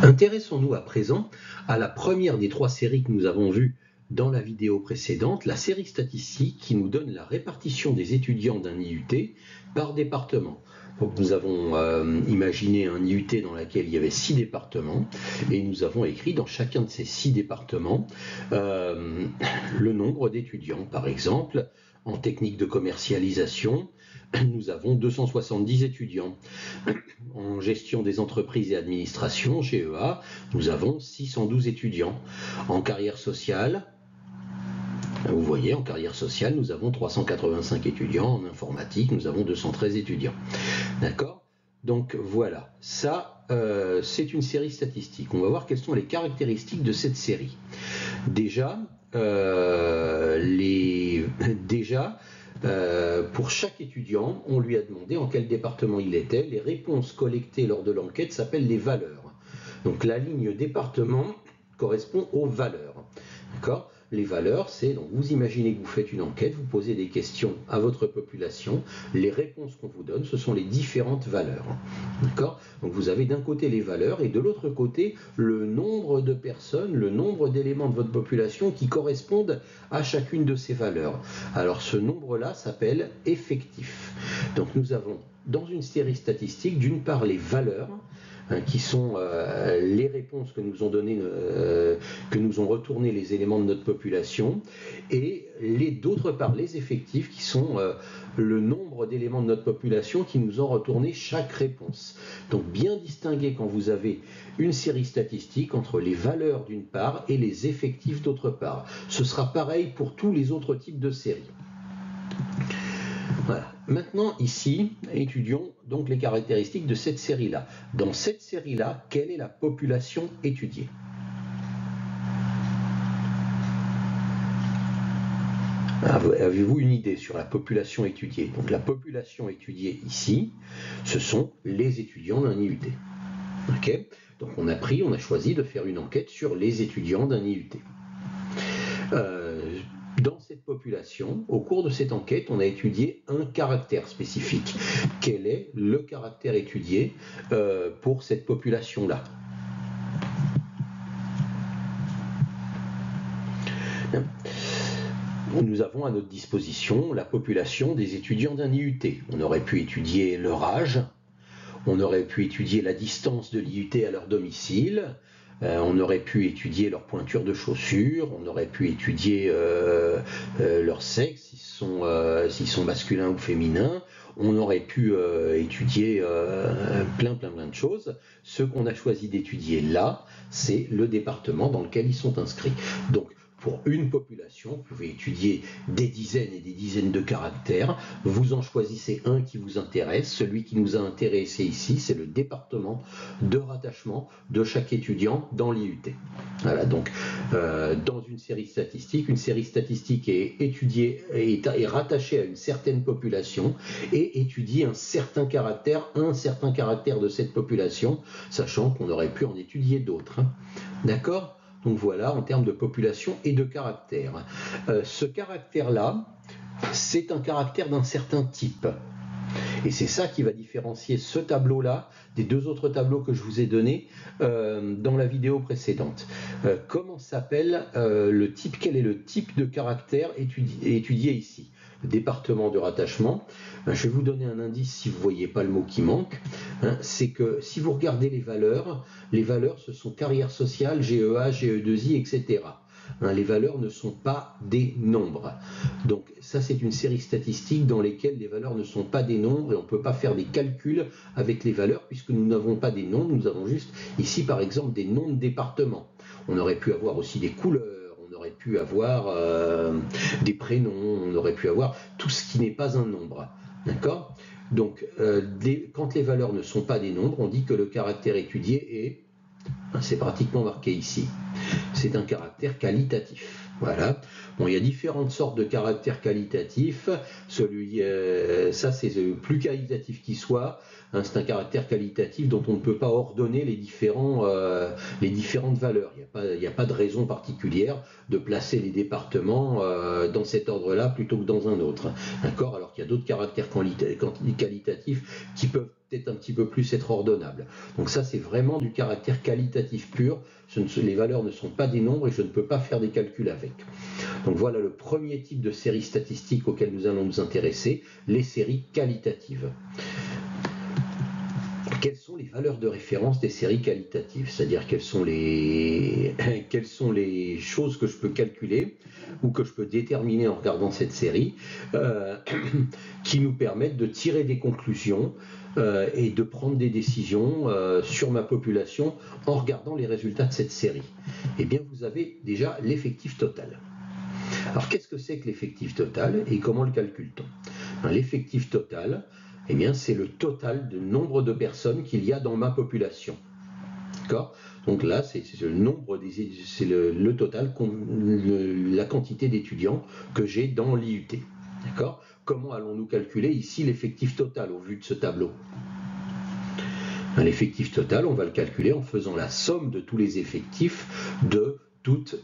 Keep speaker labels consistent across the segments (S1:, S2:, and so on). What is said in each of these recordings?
S1: Intéressons-nous à présent à la première des trois séries que nous avons vues dans la vidéo précédente, la série statistique qui nous donne la répartition des étudiants d'un IUT par département. Donc nous avons imaginé un IUT dans lequel il y avait 6 départements et nous avons écrit dans chacun de ces 6 départements le nombre d'étudiants. Par exemple, en technique de commercialisation, nous avons 270 étudiants. En gestion des entreprises et administration, GEA, nous avons 612 étudiants. En carrière sociale, vous voyez, en carrière sociale, nous avons 385 étudiants. En informatique, nous avons 213 étudiants. D'accord ? Donc voilà, ça, c'est une série statistique. On va voir quelles sont les caractéristiques de cette série. Déjà, pour chaque étudiant, on lui a demandé en quel département il était. Les réponses collectées lors de l'enquête s'appellent les valeurs. Donc la ligne département correspond aux valeurs. D'accord ? Les valeurs, c'est, donc vous imaginez que vous faites une enquête, vous posez des questions à votre population, les réponses qu'on vous donne, ce sont les différentes valeurs. D'accord ? Donc vous avez d'un côté les valeurs et de l'autre côté le nombre de personnes, le nombre d'éléments de votre population qui correspondent à chacune de ces valeurs. Alors ce nombre-là s'appelle effectif. Donc nous avons dans une série statistique d'une part les valeurs, qui sont les réponses que nous ont données, que nous ont retourné les éléments de notre population, et d'autre part les effectifs qui sont le nombre d'éléments de notre population qui nous ont retourné chaque réponse. Donc bien distinguer quand vous avez une série statistique entre les valeurs d'une part et les effectifs d'autre part. Ce sera pareil pour tous les autres types de séries. Voilà. Maintenant, ici, étudions donc les caractéristiques de cette série-là. Dans cette série-là, quelle est la population étudiée ? Avez-vous une idée sur la population étudiée ? Donc la population étudiée ici, ce sont les étudiants d'un IUT. Okay ? Donc on a choisi de faire une enquête sur les étudiants d'un IUT. Dans cette population, au cours de cette enquête, on a étudié un caractère spécifique. Quel est le caractère étudié pour cette population-là ? Nous avons à notre disposition la population des étudiants d'un IUT. On aurait pu étudier leur âge, on aurait pu étudier la distance de l'IUT à leur domicile, on aurait pu étudier leur pointure de chaussures, on aurait pu étudier leur sexe, s'ils sont masculins ou féminins, on aurait pu étudier plein de choses. Ce qu'on a choisi d'étudier là, c'est le département dans lequel ils sont inscrits. Donc, pour une population, vous pouvez étudier des dizaines et des dizaines de caractères. Vous en choisissez un qui vous intéresse. Celui qui nous a intéressé ici, c'est le département de rattachement de chaque étudiant dans l'IUT. Voilà, donc dans une série statistique est étudiée, est rattachée à une certaine population et étudie un certain caractère de cette population, sachant qu'on aurait pu en étudier d'autres. D'accord ? Donc voilà, en termes de population et de caractère. Ce caractère-là, c'est un caractère d'un certain type. Et c'est ça qui va différencier ce tableau-là des deux autres tableaux que je vous ai donnés dans la vidéo précédente. Comment s'appelle le type ? Quel est le type de caractère étudié ici ? Le département de rattachement. Je vais vous donner un indice si vous ne voyez pas le mot qui manque. C'est que si vous regardez les valeurs ce sont carrière sociale, GEA, GE2I, etc. Les valeurs ne sont pas des nombres. Donc ça, c'est une série statistique dans lesquelles les valeurs ne sont pas des nombres et on ne peut pas faire des calculs avec les valeurs puisque nous n'avons pas des nombres, nous avons juste ici par exemple des noms de départements. On aurait pu avoir aussi des couleurs, on aurait pu avoir des prénoms, on aurait pu avoir tout ce qui n'est pas un nombre. D'accord ? Donc quand les valeurs ne sont pas des nombres, on dit que le caractère étudié est, c'est pratiquement marqué ici, c'est un caractère qualitatif. Voilà. Bon, il y a différentes sortes de caractères qualitatifs. Ça, c'est le plus qualitatif qui soit. Hein, c'est un caractère qualitatif dont on ne peut pas ordonner les différentes valeurs. Il n'y a pas de raison particulière de placer les départements dans cet ordre-là plutôt que dans un autre. D'accord? Alors qu'il y a d'autres caractères qualitatifs qui peuvent peut-être un petit peu plus être ordonnables. Donc ça, c'est vraiment du caractère qualitatif pur. Les valeurs ne sont pas des nombres et je ne peux pas faire des calculs avec. Donc voilà le premier type de séries statistiques auxquelles nous allons nous intéresser, les séries qualitatives. Quelles sont les valeurs de référence des séries qualitatives? C'est-à-dire quelles sont les choses que je peux calculer ou que je peux déterminer en regardant cette série qui nous permettent de tirer des conclusions et de prendre des décisions sur ma population en regardant les résultats de cette série. Eh bien, vous avez déjà l'effectif total. Alors, qu'est-ce que c'est que l'effectif total et comment le calcule-t-on? L'effectif total, eh bien, c'est le total du nombre de personnes qu'il y a dans ma population. D'accord? Donc là, c'est le total, la quantité d'étudiants que j'ai dans l'IUT. D'accord? Comment allons-nous calculer ici l'effectif total au vu de ce tableau? L'effectif total, on va le calculer en faisant la somme de tous les effectifs de toutes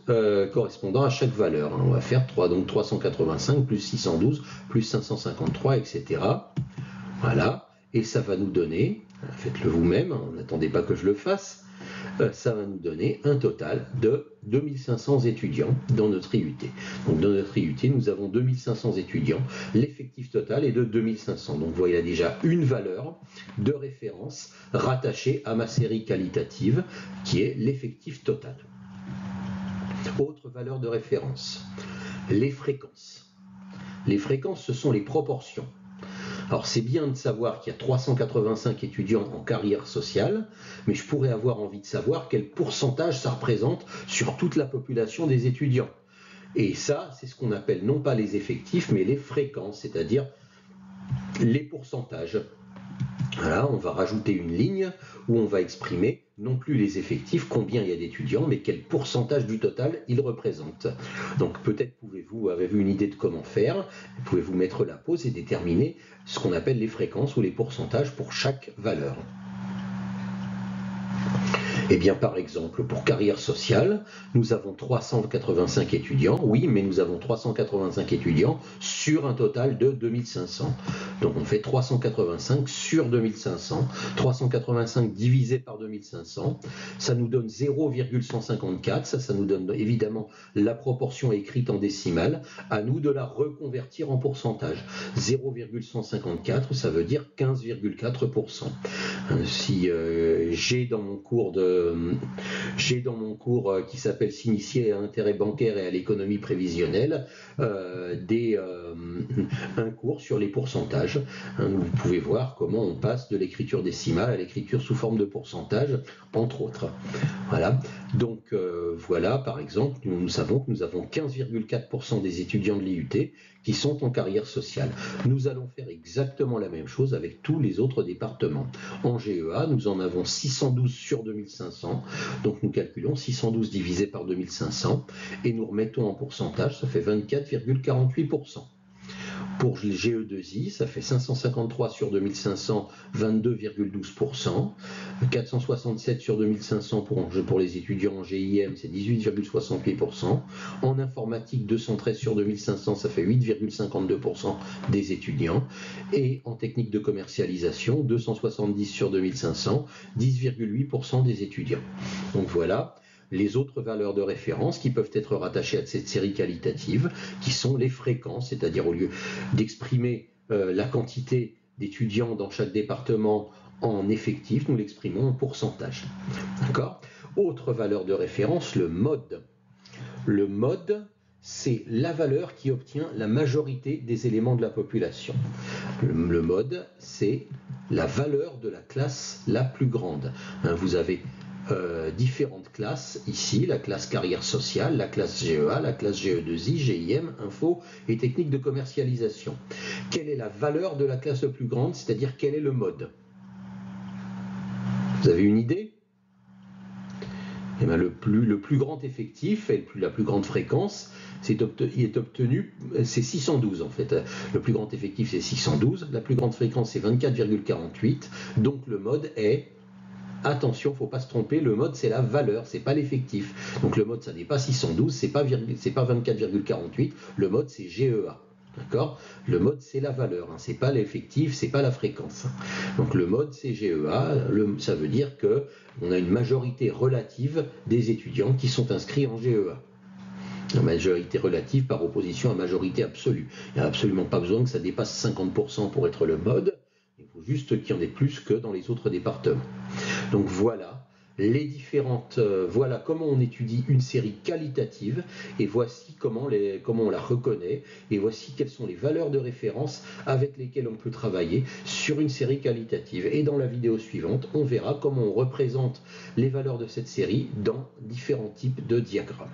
S1: correspondant à chaque valeur. On va faire donc 385 plus 612 plus 553, etc. Voilà, et ça va nous donner, faites-le vous-même, n'attendez pas que je le fasse, ça va nous donner un total de 2500 étudiants dans notre IUT. Donc dans notre IUT, nous avons 2500 étudiants, l'effectif total est de 2500. Donc vous voyez là déjà une valeur de référence rattachée à ma série qualitative qui est l'effectif total. Autre valeur de référence, les fréquences. Les fréquences, ce sont les proportions. Alors c'est bien de savoir qu'il y a 385 étudiants en carrière sociale, mais je pourrais avoir envie de savoir quel pourcentage ça représente sur toute la population des étudiants. Et ça, c'est ce qu'on appelle non pas les effectifs, mais les fréquences, c'est-à-dire les pourcentages. Voilà, on va rajouter une ligne où on va exprimer non plus les effectifs, combien il y a d'étudiants, mais quel pourcentage du total ils représentent. Donc peut-être avez-vous une idée de comment faire, pouvez-vous mettre la pause et déterminer ce qu'on appelle les fréquences ou les pourcentages pour chaque valeur. Eh bien, par exemple, pour carrière sociale, nous avons 385 étudiants, oui, mais nous avons 385 étudiants sur un total de 2500. Donc, on fait 385 sur 2500, 385 divisé par 2500, ça nous donne 0,154, ça nous donne évidemment la proportion écrite en décimale, à nous de la reconvertir en pourcentage. 0,154, ça veut dire 15,4%. Si j'ai dans mon cours qui s'appelle s'initier à l'intérêt bancaire et à l'économie prévisionnelle, un cours sur les pourcentages. Vous pouvez voir comment on passe de l'écriture décimale à l'écriture sous forme de pourcentage, entre autres. Voilà. Donc voilà, par exemple, nous savons que nous avons 15,4% des étudiants de l'IUT qui sont en carrière sociale. Nous allons faire exactement la même chose avec tous les autres départements. En GEA, nous en avons 612 sur 2500, donc nous calculons 612 divisé par 2500 et nous remettons en pourcentage, ça fait 24,48%. Pour le GE2I, ça fait 553 sur 2500, 22,12%. 467 sur 2500 pour les étudiants en GIM, c'est 18,68%. En informatique, 213 sur 2500, ça fait 8,52% des étudiants. Et en technique de commercialisation, 270 sur 2500, 10,8% des étudiants. Donc voilà les autres valeurs de référence qui peuvent être rattachées à cette série qualitative, qui sont les fréquences, c'est-à-dire au lieu d'exprimer la quantité d'étudiants dans chaque département en effectif, nous l'exprimons en pourcentage. D'accord ? Autre valeur de référence, le mode. Le mode, c'est la valeur qui obtient la majorité des éléments de la population. Le mode, c'est la valeur de la classe la plus grande. Vous avez différentes classes ici, la classe carrière sociale, la classe GEA, la classe GE2I, GIM, info et technique de commercialisation. Quelle est la valeur de la classe la plus grande, c'est-à-dire quel est le mode? Vous avez une idée? Et bien le plus grand effectif et la plus grande fréquence, c'est 612 en fait. Le plus grand effectif c'est 612, la plus grande fréquence c'est 24,48. Donc le mode est, attention, faut pas se tromper, le mode c'est la valeur, c'est pas l'effectif. Donc le mode ça n'est pas 612, c'est pas 24,48, le mode c'est GEA. D'accord? Le mode c'est la valeur, hein, c'est pas l'effectif, c'est pas la fréquence. Donc le mode c'est GEA, ça veut dire que on a une majorité relative des étudiants qui sont inscrits en GEA. La majorité relative par opposition à majorité absolue. Il n'y a absolument pas besoin que ça dépasse 50% pour être le mode, il faut juste qu'il y en ait plus que dans les autres départements. Donc voilà. Voilà comment on étudie une série qualitative et voici comment on la reconnaît et voici quelles sont les valeurs de référence avec lesquelles on peut travailler sur une série qualitative. Et dans la vidéo suivante, on verra comment on représente les valeurs de cette série dans différents types de diagrammes.